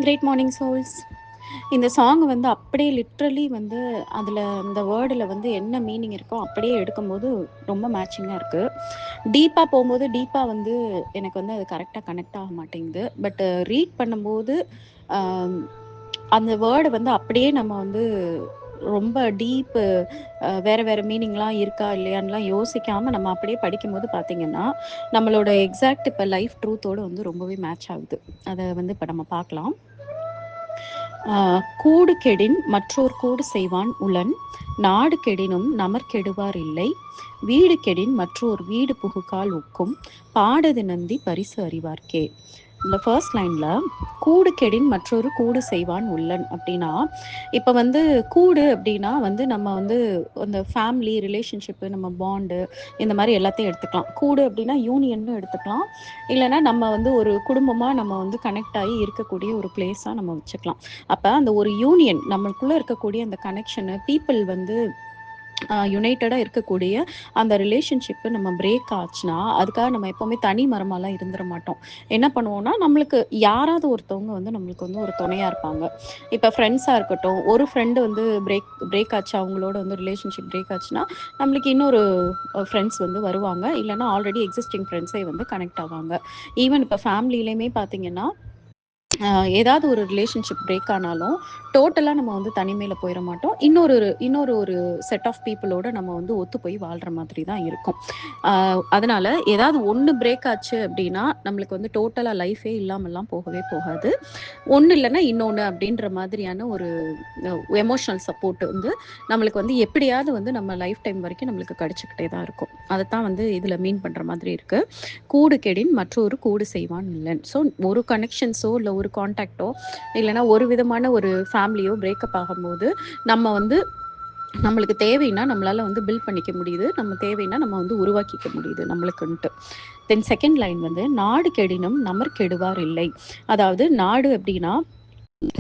Great morning souls. இந்த song வந்து அப்படியே லிட்ரலி வந்து அதில் அந்த வேர்டில் வந்து என்ன மீனிங் இருக்கோ அப்படியே எடுக்கும்போது ரொம்ப மேட்சிங்காக இருக்குது. டீப்பாக போகும்போது டீப்பாக வந்து எனக்கு வந்து அது கரெக்டாக கனெக்ட் ஆக மாட்டேங்குது. பட் ரீட் பண்ணும்போது ஆம், அந்த வேர்டு வந்து அப்படியே நம்ம வந்து ரொம்ப டீப்பு வேறு வேறு மீனிங்லாம் இருக்கா இல்லையான்லாம் யோசிக்காமல் நம்ம அப்படியே படிக்கும்போது பார்த்திங்கன்னா நம்மளோட எக்ஸாக்ட் இப்போ லைஃப் ட்ரூத்தோடு வந்து ரொம்பவே மேட்ச் ஆகுது. அதை வந்து இப்போ நம்ம பார்க்கலாம். கூடு கெடின் மற்றோர் கூடு செய்வான் உளன், நாடு கெடினும் நமர்கெடுவார் இல்லை, வீடு கெடின் மற்றோர் வீடு புகுகால் ஒக்கும், பாடது நந்தி பரிசு அறிவார்க்கே. இந்த ஃபர்ஸ்ட் லைனில் கூடு கெடின் மற்றொரு கூடு செய்வான் உள்ளன் அப்படின்னா, இப்போ வந்து கூடு அப்படின்னா வந்து நம்ம வந்து அந்த ஃபேமிலி ரிலேஷன்ஷிப்பு, நம்ம பாண்டு, இந்த மாதிரி எல்லாத்தையும் எடுத்துக்கலாம். கூடு அப்படின்னா யூனியன்னு எடுத்துக்கலாம். இல்லைன்னா நம்ம வந்து ஒரு குடும்பமாக நம்ம வந்து கனெக்ட் ஆகி இருக்கக்கூடிய ஒரு பிளேஸாக நம்ம வச்சுக்கலாம். அப்போ அந்த ஒரு யூனியன் நம்மளுக்குள்ளே இருக்கக்கூடிய அந்த கனெக்ஷனு பீப்புள் வந்து யுனைட்டடாக இருக்கக்கூடிய அந்த ரிலேஷன்ஷிப்பு நம்ம பிரேக் ஆச்சுன்னா அதுக்காக நம்ம எப்போவுமே தனி மரமாலாம் இருந்துட மாட்டோம். என்ன பண்ணுவோம்னா நம்மளுக்கு யாராவது ஒருத்தவங்க வந்து நம்மளுக்கு வந்து ஒரு துணையாக இருப்பாங்க. இப்போ ஃப்ரெண்ட்ஸாக இருக்கட்டும், ஒரு ஃப்ரெண்டு வந்து பிரேக் ஆச்சு, அவங்களோட வந்து ரிலேஷன்ஷிப் பிரேக் ஆச்சுன்னா நம்மளுக்கு இன்னொரு ஃப்ரெண்ட்ஸ் வந்து வருவாங்க. இல்லைன்னா ஆல்ரெடி எக்ஸிஸ்டிங் ஃப்ரெண்ட்ஸே வந்து கனெக்ட் ஆவாங்க. ஈவன் இப்போ ஃபேமிலியிலையுமே பார்த்தீங்கன்னா ஏதாவது ஒரு ரிலேஷன்ஷிப் பிரேக் ஆனாலும் டோட்டலாக நம்ம வந்து தனிமையில் போயிட மாட்டோம். இன்னொரு ஒரு செட் ஆஃப் பீப்புளோட நம்ம வந்து ஒத்து போய் வாழ்கிற மாதிரி தான் இருக்கும். அதனால் ஏதாவது ஒன்று பிரேக் ஆச்சு அப்படின்னா நம்மளுக்கு வந்து டோட்டலாக லைஃபே இல்லாமல்லாம் போகவே போகாது. ஒன்று இல்லைன்னா இன்னொன்று அப்படின்ற மாதிரியான ஒரு எமோஷனல் சப்போர்ட் வந்து நம்மளுக்கு வந்து எப்படியாவது வந்து நம்ம லைஃப் டைம் வரைக்கும் நம்மளுக்கு கிடச்சிக்கிட்டே தான் இருக்கும். அதைத்தான் வந்து இதில் மீன் பண்ணுற மாதிரி இருக்குது. கூடு கெடின் மற்றொரு கூடு செய்வான் இல்லைன்னு. ஸோ ஒரு கனெக்ஷன்ஸோ இல்லை ஒரு கான்டாக்டோ இல்லைன்னா ஒரு விதமான ஒரு ஃபேமிலியோ பிரேக்கப் ஆகும்போது நம்ம வந்து நம்மளுக்கு தேவைன்னா நம்மளால வந்து பில்ட் பண்ணிக்க முடியுது, நம்ம தேவைன்னா நம்ம வந்து உருவாக்கிக்க முடியுது நம்மளுக்குன்ட்டு. தென் செகண்ட் லைன் வந்து நாடு கெடினும் நமர் கெடுவார் இல்லை. அதாவது நாடு அப்படின்னா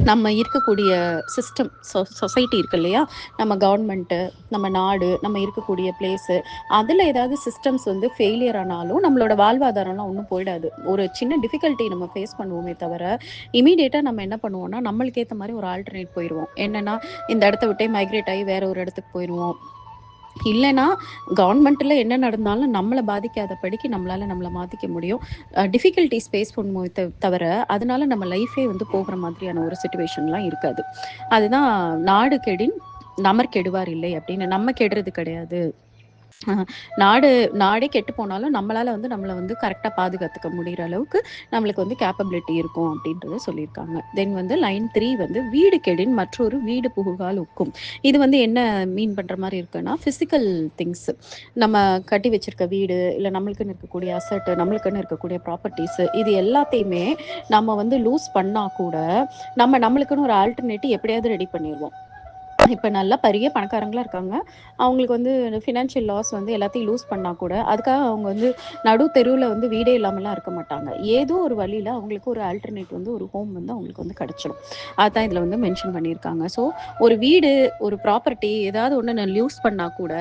நம்ம இருக்கக்கூடிய சிஸ்டம், சொசைட்டி இருக்கு இல்லையா, நம்ம கவர்மெண்ட்டு, நம்ம நாடு, நம்ம இருக்கக்கூடிய பிளேஸு, அதில் ஏதாவது சிஸ்டம்ஸ் வந்து ஃபெயிலியர் ஆனாலும் நம்மளோட வாழ்வாதாரம்லாம் ஒன்றும் போயிடாது. ஒரு சின்ன டிஃபிகல்ட்டி நம்ம ஃபேஸ் பண்ணுவோமே தவிர இமீடியட்டாக நம்ம என்ன பண்ணுவோம்னா நம்மளுக்கு ஏற்ற மாதிரி ஒரு ஆல்டர்னேட் போயிடுவோம். என்னென்னா இந்த இடத்த விட்டே மைக்ரேட் ஆகி வேற ஒரு இடத்துக்கு போயிடுவோம். இல்லைன்னா கவர்மெண்ட்டில் என்ன நடந்தாலும் நம்மளை பாதிக்காதபடிக்கு நம்மளை மாற்றிக்க முடியும். டிஃபிகல்ட்டிஸ் ஃபேஸ் பண்ணுவோம் தவிர அதனால நம்ம லைஃபே வந்து போகிற மாதிரியான ஒரு சுச்சுவேஷன்லாம் இருக்காது. அதுதான் நாடு கெடின் நமர் கெடுவார் இல்லை அப்படின்னு. நம்ம கெடுறது கிடையாது. நாடு நாடே கெட்டு போனாலும் நம்மளால வந்து நம்மளை வந்து கரெக்டாக பாதுகாத்துக்க முடிகிற அளவுக்கு நம்மளுக்கு வந்து கேப்பபிலிட்டி இருக்கும் அப்படின்றத சொல்லியிருக்காங்க. தென் வந்து லைன் 3 வந்து வீடு கெடின் மற்றொரு வீடு புகுகால் ஒக்கும். இது வந்து என்ன மீன் பண்ணுற மாதிரி இருக்குன்னா ஃபிசிக்கல் திங்ஸ், நம்ம கட்டி வச்சிருக்க வீடு, இல்லை நம்மளுக்குன்னு இருக்கக்கூடிய அசட்டு, நம்மளுக்குன்னு இருக்கக்கூடிய ப்ராப்பர்ட்டிஸு, இது எல்லாத்தையுமே நம்ம வந்து லூஸ் பண்ணால் கூட நம்மளுக்குன்னு ஒரு ஆல்டர்னேட்டிவ் எப்படியாவது ரெடி பண்ணிடுவோம். இப்போ நல்லா பெரிய பணக்காரங்களா இருக்காங்க. அவங்களுக்கு வந்து ஃபினான்ஷியல் லாஸ் வந்து எல்லாத்தையும் லூஸ் பண்ணா கூட, அதுக்காக அவங்க வந்து நடு தெருவுல வந்து வீடே இல்லாமலாம் இருக்க மாட்டாங்க. ஏதோ ஒரு வழியில அவங்களுக்கு ஒரு ஆல்டர்னேட் வந்து ஒரு ஹோம் வந்து அவங்களுக்கு வந்து கிடைச்சிடும். அதான் இதில வந்து மென்ஷன் பண்ணியிருக்காங்க. ஸோ ஒரு வீடு, ஒரு ப்ராப்பர்ட்டி ஏதாவது ஒண்ணு நான் லூஸ் பண்ணா கூட,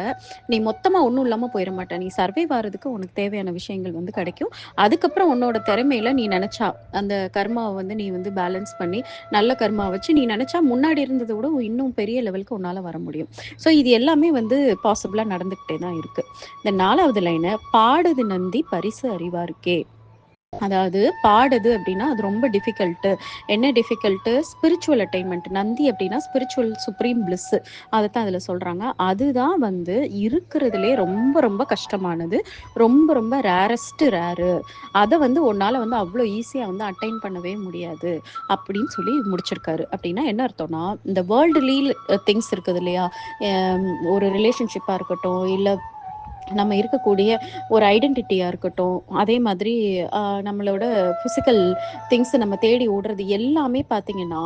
நீ மொத்தமா ஒண்ணும் இல்லாம போயிற மாட்ட. நீ சர்வைவ் ஆறதுக்கு உனக்கு தேவையான விஷயங்கள் வந்து கிடைக்கும். அதுக்கப்புறம் உன்னோட திறமையில நீ நெனச்சா, அந்த கர்மாவ வந்து நீ வந்து பேலன்ஸ் பண்ணி, நல்ல கர்மா வச்சு நீ நெனச்சா முன்னாடி இருந்தத விட இன்னும் பெரிய லெவலுக்கு உன்னால வர முடியும். ஸோ இது எல்லாமே வந்து பாசிபிளா நடந்துகிட்டே தான் இருக்கு. இந்த 4வது லைனு பாடுது நந்தி பரிசு அறிவார்க்கே. அதாவது பாடுது அப்படின்னா அது ரொம்ப டிஃபிகல்ட்டு. என்ன டிஃபிகல்ட்டு? Spiritual attainment. நந்தி அப்படின்னா ஸ்பிரிச்சுவல் சுப்ரீம் பிளிஸ். அதைத்தான் அதில் சொல்கிறாங்க. அதுதான் வந்து இருக்கிறதுலே ரொம்ப ரொம்ப கஷ்டமானது, ரொம்ப ரொம்ப ரேரஸ்ட் ரேரு. அதை வந்து உன்னால் வந்து அவ்வளோ ஈஸியாக வந்து அட்டைன் பண்ணவே முடியாது அப்படின்னு சொல்லி முடிச்சிருக்காரு. அப்படின்னா என்ன அர்த்தம்னா, இந்த வேர்ல்டுலி திங்ஸ் இருக்குது இல்லையா, ஒரு ரிலேஷன்ஷிப்பாக இருக்கட்டும், இல்லை நம்ம இருக்கக்கூடிய ஒரு ஐடென்டிட்டியா இருக்கட்டும், அதே மாதிரி நம்மளோட ஃபிசிக்கல் திங்ஸ் நம்ம தேடி ஓடுறது எல்லாமே பார்த்தீங்கன்னா,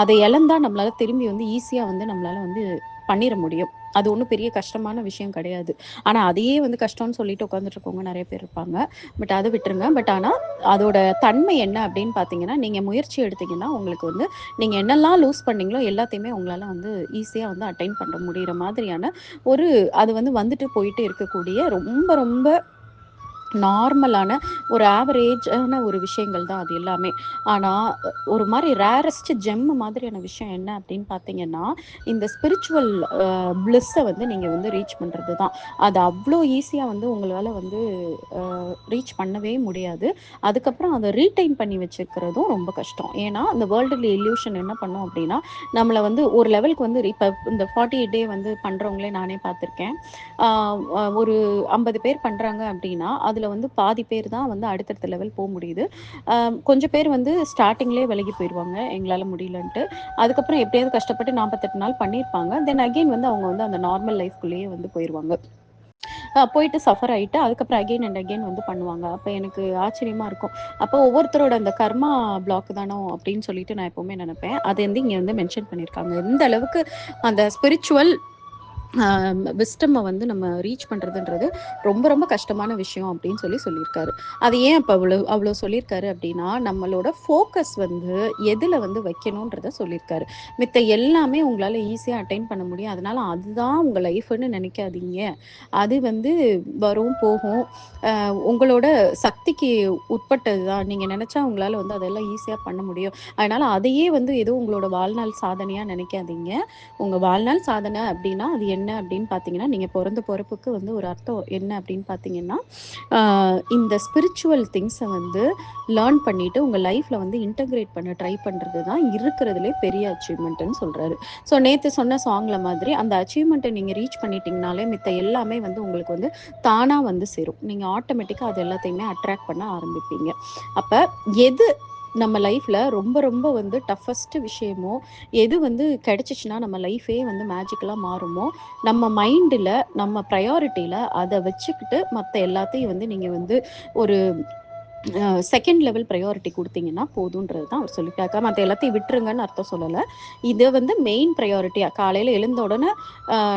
அதை இழந்தா நம்மளால திரும்பி வந்து ஈஸியா வந்து நம்மளால வந்து பண்ணிற முடியும். அது ஒண்ணும் பெரிய கஷ்டமான விஷயம் கிடையாது. ஆனா அதையே வந்து கஷ்டம்னு சொல்லிட்டு உட்கார்ந்துட்டு இருக்கவங்க நெறைய பேர் இருப்பாங்க. பட் அத விட்டுருங்க. பட் ஆனா அதோட தன்மை என்ன அப்படின்னு பார்த்தீங்கன்னா, நீங்க முயற்சி எடுத்தீங்கன்னா, உங்களுக்கு வந்து நீங்க என்னெல்லாம் லூஸ் பண்ணீங்களோ எல்லாத்தையுமே உங்களால வந்து ஈஸியா வந்து அட்டைன் பண்ண முடியிற மாதிரியான ஒரு அது வந்து வந்துட்டு போயிட்டு இருக்கக்கூடிய ரொம்ப ரொம்ப நார்மலான ஒரு ஆவரேஜான ஒரு விஷயங்கள் தான் அது எல்லாமே. ஆனா, ஒரு மாரி ரேரஸ்ட் ஜெம் மாதிரியான விஷயம் என்ன அப்படின்னு பார்த்தீங்கன்னா, இந்த ஸ்பிரிச்சுவல் பிளிஸ்ஸ வந்து நீங்க வந்து ரீச் பண்றது தான். அது அவ்ளோ ஈஸியா வந்து உங்களால வந்து ரீச் பண்ணவே முடியாது. அதுக்கப்புறம் அத ரீடெயின் பண்ணி வச்சுக்கிறதும் ரொம்ப கஷ்டம். ஏன்னா, அந்த வேர்ல்டுல இல்யூஷன் என்ன பண்ணும் அப்படின்னா, நம்மள வந்து ஒரு லெவலுக்கு வந்து இப்ப இந்த 48 டே வந்து பண்றவங்களே நானே பார்த்துருக்கேன். ஆ ஒரு 50 பேர் பண்றாங்க அப்படின்னா, அதுல வந்து பாதி பேர் தான் வந்து அடுத்தடுத்த லெவல் முடியுது. அ கொஞ்சம் பேர் வந்து ஸ்டார்ட்டிங்லேயே விலகி போயிருவாங்க, எங்களால முடியலன்ட்டு. அதுக்கப்புறம் எப்படியாவது கஷ்டப்பட்டு 48 நாள் பண்ணியிருப்பாங்க. தென் அகைன் வந்து அவங்க வந்து அந்த நார்மல் லைஃப்குள்ளேயே வந்து போயிருவாங்க. போயிட்டு சஃபர் ஆயிட்டு, அதுக்கப்புறம் அகைன் அண்ட் அகைன் வந்து பண்ணுவாங்க. அப்ப எனக்கு ஆச்சரியமா இருக்கும். அப்போ ஒவ்வொருத்தரோட அந்த கர்மா பிளாக் தானோ அப்படின்னு சொல்லிட்டு நான் எப்பவுமே நெனப்பேன். அது வந்து இங்க வந்து மென்ஷன் பண்ணியிருக்காங்க. எந்த அளவுக்கு அந்த ஸ்பிரிச்சுவல் அ விஸ்டம்ம வந்து நம்ம ரீச் பண்றதுன்றது ரொம்ப ரொம்ப கஷ்டமான விஷயம் அப்படின்னு சொல்லியிருக்காரு. அது ஏன் அப்ப அவ்வளோ சொல்லியிருக்காரு அப்படின்னா, நம்மளோட ஃபோக்கஸ் வந்து எதுல வந்து வைக்கணுன்றத சொல்லியிருக்காரு. மித்த எல்லாமே உங்களால ஈஸியா அட்டைன் பண்ண முடியும். அதனால அதுதான் உங்க லைஃப்ன்னு நெனைக்காதீங்க. அது வந்து வரும், போகும். உங்களோட சக்திக்கு உட்பட்டது தான். நீங்க நெனச்சா உங்களால வந்து அதெல்லாம் ஈஸியா பண்ண முடியும். அதனால அதையே வந்து ஏதோ உங்களோட வாழ்நாள் சாதனையா நெனைக்காதீங்க. உங்க வாழ்நாள் சாதனை அப்டின்னா, அது என்ன அப்டின்னு பார்த்தீங்கன்னா, நீங்க பொறந்த பொறப்புக்கு வந்து ஒரு அர்த்தம் என்ன அப்டின்னு பார்த்தீங்கன்னா, ஆ இந்த ஸ்பிரிச்சுவல் திங்ஸ வந்து லேர்ன் பண்ணிட்டு உங்க லைஃப்ல வந்து இன்டகிரேட் பண்ண ட்ரை பண்றது தான் இருக்கிறதுலே பெரிய அச்சீவ்மென்ட்ன்னு சொல்றாரு. ஸோ நேத்து சொன்ன சாங்ல மாதிரி அந்த அச்சீவ்மென்ட்ட நீங்க ரீச் பண்ணிட்டீங்கனாலே, மித்த எல்லாமே வந்து உங்களுக்கு வந்து தானா வந்து சேரும். நீங்க ஆட்டோமேட்டிக்கா அது எல்லாத்தையுமே அட்ராக்ட் பண்ண ஆரம்பிப்பீங்க. அப்ப எது நம்ம லைஃப்ல ரொம்ப ரொம்ப வந்து டஃபஸ்ட் விஷயமோ, எது வந்து கிடைச்சுச்சுன்னா நம்ம லைஃபே வந்து மேஜிக்கலா மாறுமோ, நம்ம மைண்டுல, நம்ம ப்ரையாரிட்டில அத வச்சுக்கிட்டு மத்த எல்லாத்தையும் வந்து நீங்க வந்து ஒரு செகண்ட் லெவல் ப்ரையாரிட்டி குடுத்தீங்கன்னா போதுன்றது தான் அவர் சொல்லியிருக்காரு. மத்த எல்லாத்தையும் விட்டுருங்கன்னு அர்த்தம் சொல்லல. இத வந்து மெயின் ப்ரையாரிட்டியா காலையில எழுந்த உடனே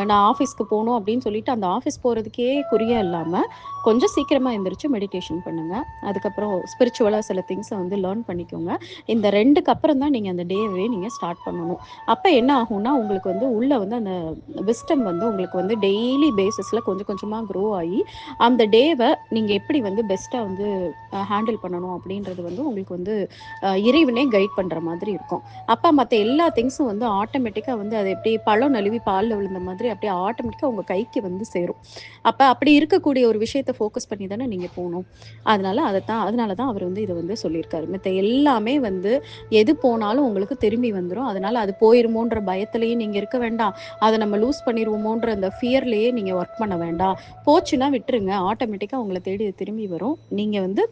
நான் ஆஃபீஸ்க்கு போணும் அப்படின்னு சொல்லிட்டு அந்த ஆஃபீஸ் போறதுக்கே குறியா இல்லாம, கொஞ்சம் சீக்கிரமா எந்திரிச்சு மெடிடேஷன் பண்ணுங்க. அதுக்கப்புறம் ஸ்பிரிச்சுவலா சில திங்ஸ வந்து லேர்ன் பண்ணிக்கோங்க. இந்த 2க்கு அப்புறம் தான் நீங்க அந்த டேவே நீங்க ஸ்டார்ட் பண்ணணும். அப்ப என்ன ஆகும்னா, உங்களுக்கு வந்து உள்ள வந்து அந்த விஸ்டம் வந்து உங்களுக்கு வந்து டெய்லி பேசிஸ்ல கொஞ்சம் கொஞ்சமா க்ரோ ஆயி, அந்த டேவ நீங்க எப்படி வந்து பெஸ்ட்டா வந்து ஹேண்டில் பண்ணணும் அப்படின்றது வந்து உங்களுக்கு வந்து இறைவனே கைட் பண்ற மாதிரி இருக்கும். அப்ப மத்த எல்லா திங்ஸும் வந்து ஆட்டோமேட்டிக்கா வந்து அது எப்படி பழம் நழுவி பால்ல விழுந்த மாதிரி அப்படியே ஆட்டோமேட்டிக்கா உங்க கைக்கு வந்து சேரும். அப்ப அப்படி இருக்கக்கூடிய ஒரு விஷயத்த ஃபோக்கஸ் பண்ணி தானே நீங்க போணும். அதனால தான் அவர் வந்து இத வந்து சொல்லியிருக்காரு. மத்த எல்லாமே வந்து எது போனாலும் உங்களுக்கு திரும்பி வந்துரும். அதனால அது போயிருமோன்ற பயத்திலேயே நீங்க இருக்க வேண்டாம். அத நம்ம லூஸ் பண்ணிருவோமோன்ற அந்த ஃபியர்லயே நீங்க ஒர்க் பண்ண வேண்டாம். போச்சுன்னா விட்டுருங்க. ஆட்டோமேட்டிக்கா உங்கள தேடி அது திரும்பி வரும். நீங்க வந்து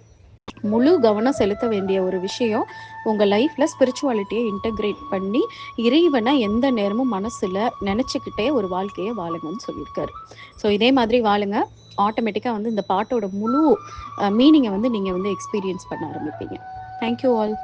முழு கவனம் செலுத்த வேண்டிய ஒரு விஷயம், உங்க லைஃப்ல ஸ்பிரிச்சுவாலிட்டிய இன்டகிரேட் பண்ணி, இறைவன எந்த நேரமும் மனசுல நெனச்சுக்கிட்டே ஒரு வாழ்க்கைய வாழுங்கன்னு சொல்லியிருக்காரு. ஸோ இதே மாதிரி வாழுங்க. ஆட்டோமேட்டிக்கா வந்து இந்த பாட்டோட முழு மீனிங்க வந்து நீங்க வந்து எக்ஸ்பீரியன்ஸ் பண்ண ஆரம்பிப்பீங்க. Thank you all.